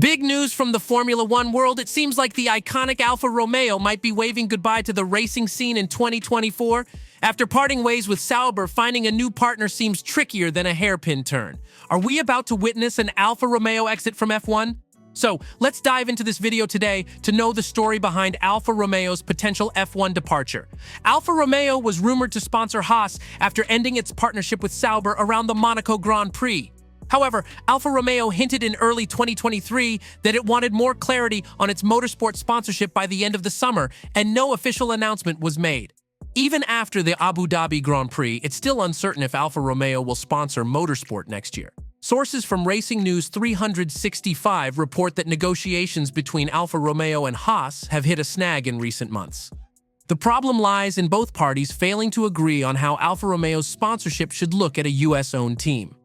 Big news from the Formula One world. It seems like the iconic Alfa Romeo might be waving goodbye to the racing scene in 2024. After parting ways with Sauber, finding a new partner seems trickier than a hairpin turn. Are we about to witness an Alfa Romeo exit from F1? So, let's dive into this video today to know the story behind Alfa Romeo's potential F1 departure. Alfa Romeo was rumored to sponsor Haas after ending its partnership with Sauber around the Monaco Grand Prix. However, Alfa Romeo hinted in early 2023 that it wanted more clarity on its motorsport sponsorship by the end of the summer, and no official announcement was made. Even after the Abu Dhabi Grand Prix, it's still uncertain if Alfa Romeo will sponsor motorsport next year. Sources from Racing News 365 report that negotiations between Alfa Romeo and Haas have hit a snag in recent months. The problem lies in both parties failing to agree on how Alfa Romeo's sponsorship should look at a US-owned team.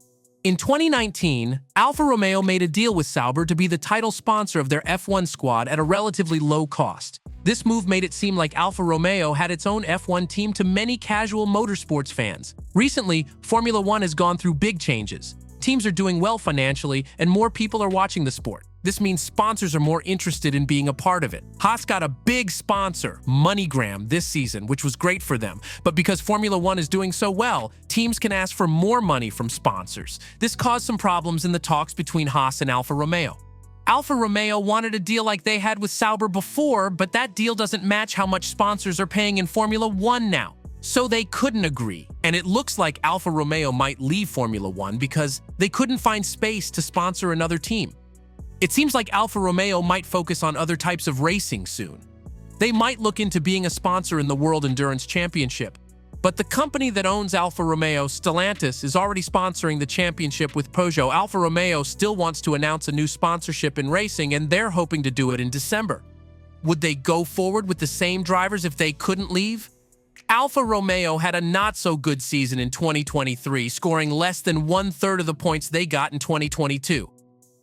In 2019, Alfa Romeo made a deal with Sauber to be the title sponsor of their F1 squad at a relatively low cost. This move made it seem like Alfa Romeo had its own F1 team to many casual motorsports fans. Recently, Formula One has gone through big changes. Teams are doing well financially, and more people are watching the sport. This means sponsors are more interested in being a part of it. Haas got a big sponsor, MoneyGram, this season, which was great for them. But because Formula One is doing so well, teams can ask for more money from sponsors. This caused some problems in the talks between Haas and Alfa Romeo. Alfa Romeo wanted a deal like they had with Sauber before, but that deal doesn't match how much sponsors are paying in Formula One now. So they couldn't agree, and it looks like Alfa Romeo might leave Formula One because they couldn't find space to sponsor another team. It seems like Alfa Romeo might focus on other types of racing soon. They might look into being a sponsor in the World Endurance Championship, but the company that owns Alfa Romeo, Stellantis, is already sponsoring the championship with Peugeot. Alfa Romeo still wants to announce a new sponsorship in racing, and they're hoping to do it in December. Would they go forward with the same drivers if they couldn't leave? Alfa Romeo had a not-so-good season in 2023, scoring less than one-third of the points they got in 2022.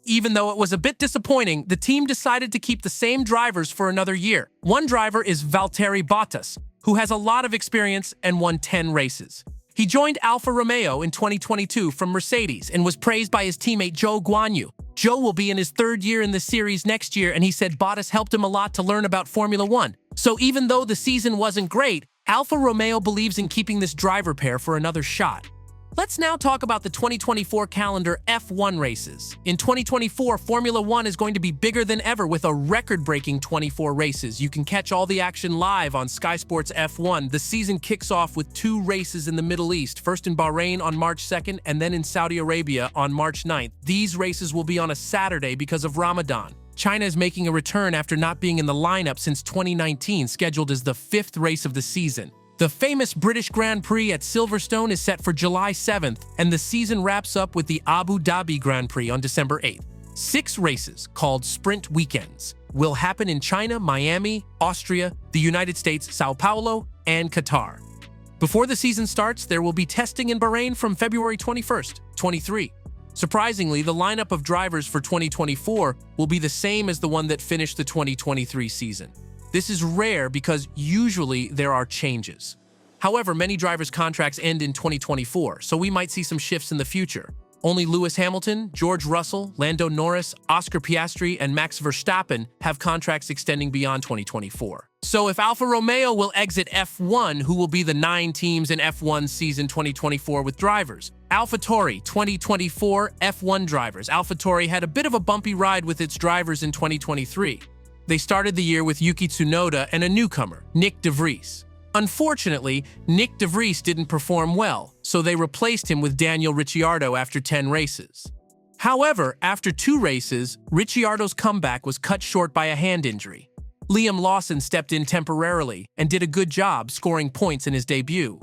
Even though it was a bit disappointing, the team decided to keep the same drivers for another year. One driver is Valtteri Bottas, who has a lot of experience and won 10 races. He joined Alfa Romeo in 2022 from Mercedes and was praised by his teammate Zhou Guanyu. Zhou will be in his third year in the series next year, and he said Bottas helped him a lot to learn about Formula One. So even though the season wasn't great, Alfa Romeo believes in keeping this driver pair for another shot. Let's now talk about the 2024 calendar F1 races. In 2024, Formula One is going to be bigger than ever with a record-breaking 24 races. You can catch all the action live on Sky Sports F1. The season kicks off with 2 races in the Middle East, first in Bahrain on March 2nd and then in Saudi Arabia on March 9th. These races will be on a Saturday because of Ramadan. China is making a return after not being in the lineup since 2019, scheduled as the 5th race of the season. The famous British Grand Prix at Silverstone is set for July 7th, and the season wraps up with the Abu Dhabi Grand Prix on December 8th. 6 races, called Sprint Weekends, will happen in China, Miami, Austria, the United States, Sao Paulo, and Qatar. Before the season starts, there will be testing in Bahrain from February 21st, 23. Surprisingly, the lineup of drivers for 2024 will be the same as the one that finished the 2023 season. This is rare because usually there are changes. However, many drivers' contracts end in 2024, so we might see some shifts in the future. Only Lewis Hamilton, George Russell, Lando Norris, Oscar Piastri, and Max Verstappen have contracts extending beyond 2024. So if Alfa Romeo will exit F1, who will be the 9 teams in F1 season 2024 with drivers? AlphaTauri 2024 F1 drivers. AlphaTauri had a bit of a bumpy ride with its drivers in 2023. They started the year with Yuki Tsunoda and a newcomer, Nick de Vries. Unfortunately, Nick de Vries didn't perform well, so they replaced him with Daniel Ricciardo after 10 races. However, after 2 races, Ricciardo's comeback was cut short by a hand injury. Liam Lawson stepped in temporarily and did a good job scoring points in his debut.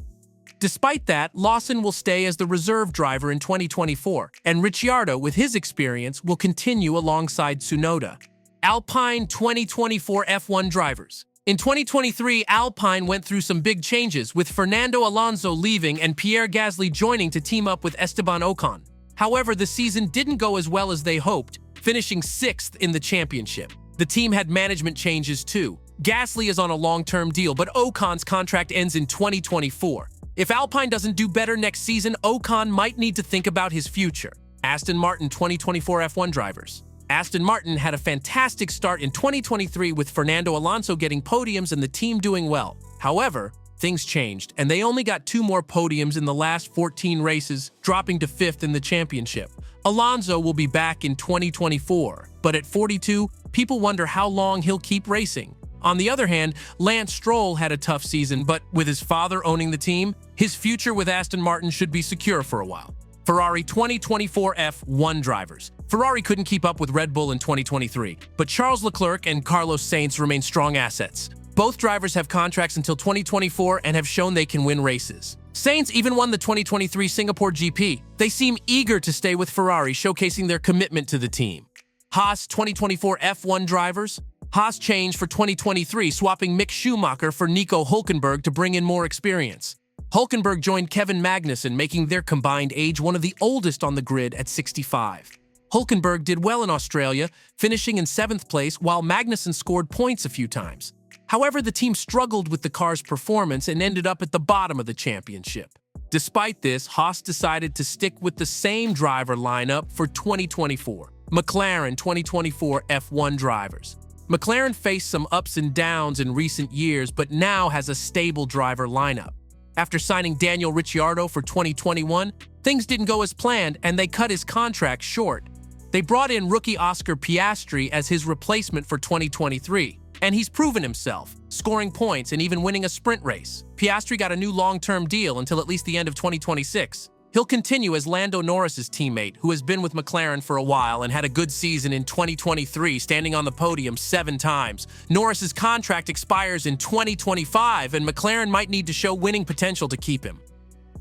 Despite that, Lawson will stay as the reserve driver in 2024, and Ricciardo, with his experience, will continue alongside Tsunoda. Alpine 2024 F1 drivers. In 2023, Alpine went through some big changes, with Fernando Alonso leaving and Pierre Gasly joining to team up with Esteban Ocon. However, the season didn't go as well as they hoped, finishing 6th in the championship. The team had management changes too. Gasly is on a long-term deal, but Ocon's contract ends in 2024. If Alpine doesn't do better next season, Ocon might need to think about his future. Aston Martin 2024 F1 drivers. Aston Martin had a fantastic start in 2023 with Fernando Alonso getting podiums and the team doing well. However, things changed, and they only got 2 more podiums in the last 14 races, dropping to 5th in the championship. Alonso will be back in 2024, but at 42, people wonder how long he'll keep racing. On the other hand, Lance Stroll had a tough season, but with his father owning the team, his future with Aston Martin should be secure for a while. Ferrari 2024 F1 drivers. Ferrari couldn't keep up with Red Bull in 2023, but Charles Leclerc and Carlos Sainz remain strong assets. Both drivers have contracts until 2024 and have shown they can win races. Sainz even won the 2023 Singapore GP. They seem eager to stay with Ferrari, showcasing their commitment to the team. Haas 2024 F1 drivers. Haas changed for 2023, swapping Mick Schumacher for Nico Hülkenberg to bring in more experience. Hülkenberg joined Kevin Magnussen, making their combined age one of the oldest on the grid at 65. Hülkenberg did well in Australia, finishing in 7th place, while Magnussen scored points a few times. However, the team struggled with the car's performance and ended up at the bottom of the championship. Despite this, Haas decided to stick with the same driver lineup for 2024. McLaren 2024 F1 drivers. McLaren faced some ups and downs in recent years, but now has a stable driver lineup. After signing Daniel Ricciardo for 2021, things didn't go as planned and they cut his contract short. They brought in rookie Oscar Piastri as his replacement for 2023, and he's proven himself, scoring points and even winning a sprint race. Piastri got a new long-term deal until at least the end of 2026. He'll continue as Lando Norris's teammate, who has been with McLaren for a while and had a good season in 2023, standing on the podium 7 times. Norris's contract expires in 2025, and McLaren might need to show winning potential to keep him.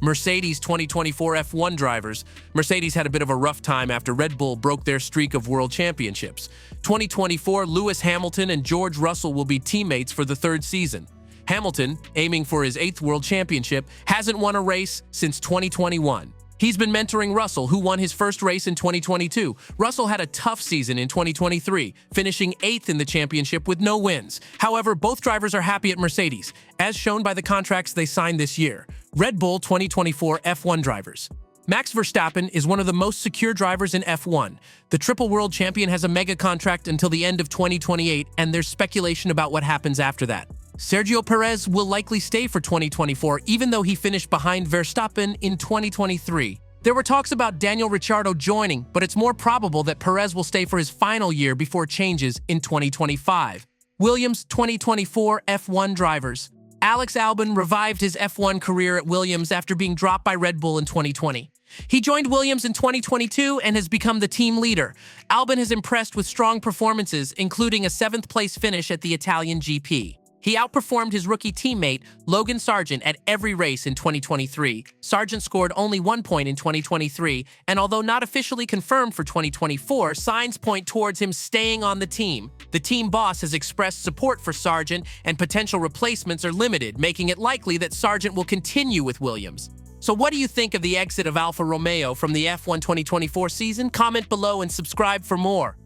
Mercedes 2024 F1 drivers. Mercedes had a bit of a rough time after Red Bull broke their streak of world championships. 2024, Lewis Hamilton and George Russell will be teammates for the 3rd season. Hamilton, aiming for his 8th world championship, hasn't won a race since 2021. He's been mentoring Russell, who won his first race in 2022. Russell had a tough season in 2023, finishing 8th in the championship with no wins. However, both drivers are happy at Mercedes, as shown by the contracts they signed this year. Red Bull 2024 F1 drivers. Max Verstappen is one of the most secure drivers in F1. The triple world champion has a mega contract until the end of 2028, and there's speculation about what happens after that. Sergio Perez will likely stay for 2024, even though he finished behind Verstappen in 2023. There were talks about Daniel Ricciardo joining, but it's more probable that Perez will stay for his final year before changes in 2025. Williams 2024 F1 drivers. Alex Albon revived his F1 career at Williams after being dropped by Red Bull in 2020. He joined Williams in 2022 and has become the team leader. Albon has impressed with strong performances, including a 7th place finish at the Italian GP. He outperformed his rookie teammate, Logan Sargent, at every race in 2023. Sargent scored only 1 point in 2023, and although not officially confirmed for 2024, signs point towards him staying on the team. The team boss has expressed support for Sargent, and potential replacements are limited, making it likely that Sargent will continue with Williams. So what do you think of the exit of Alfa Romeo from the F1 2024 season? Comment below and subscribe for more.